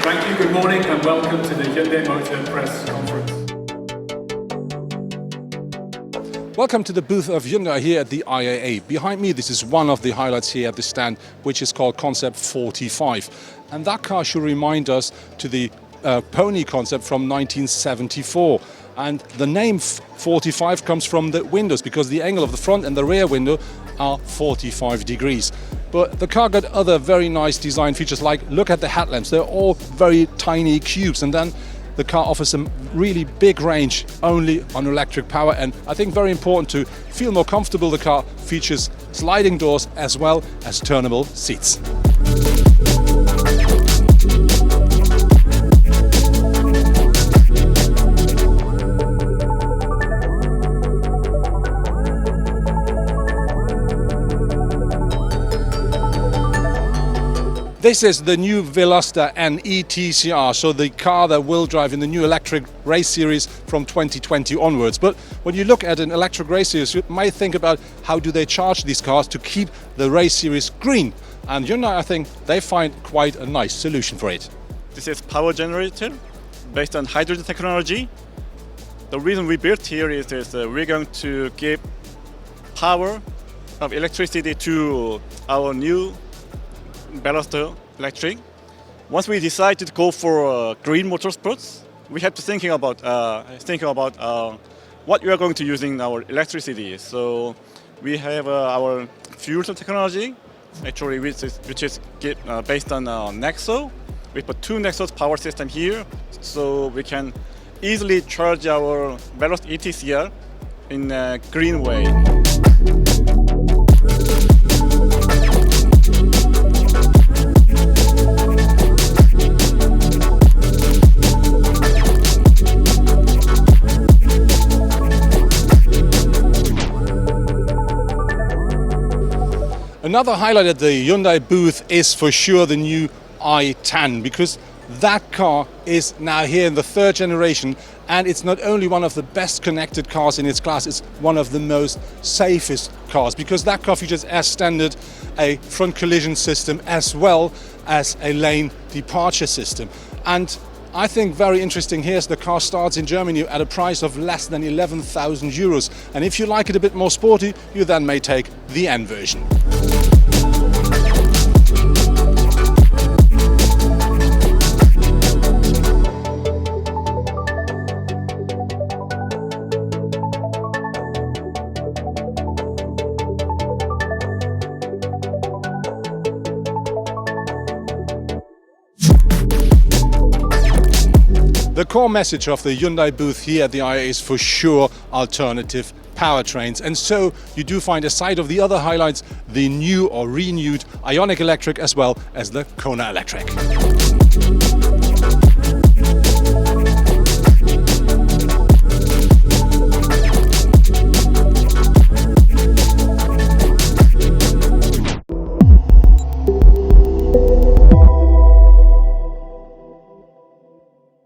Thank you, good morning and welcome to the Hyundai Motor Press Conference. Welcome to the booth of Hyundai here at the IAA. Behind me, this is one of the highlights here at the stand, which is called Concept 45. And that car should remind us to the Pony concept from 1974. And the name 45 comes from the windows because the angle of the front and the rear window are 45 degrees. But the car got other very nice design features, like look at the headlamps. They're all very tiny cubes, and then the car offers a really big range only on electric power, and I think very important to feel more comfortable. The car features sliding doors as well as turnable seats. This is the new Veloster N ETCR, so the car that will drive in the new electric race series from 2020 onwards. But when you look at an electric race series, you might think about how do they charge these cars to keep the race series green. And Hyundai, I think, they find quite a nice solution for it. This is power generator based on hydrogen technology. The reason we built here is we're going to give power of electricity to our new Veloster electric. Once we decided to go for green motorsports, we had to think about what we are going to use in our electricity. So we have our fuel cell technology, actually, which is based on Nexo. We put two Nexos power system here, so we can easily charge our Veloster ETCR in a green way. Another highlight at the Hyundai booth is for sure the new i10, because that car is now here in the third generation, and it's not only one of the best connected cars in its class, it's one of the most safest cars, because that car features as standard a front collision system as well as a lane departure system. And I think very interesting here is the car starts in Germany at a price of less than 11,000 euros. And if you like it a bit more sporty, you then may take the N version. The core message of the Hyundai booth here at the IAA is for sure alternative powertrains, and so you do find, aside of the other highlights, the new or renewed Ioniq Electric as well as the Kona Electric.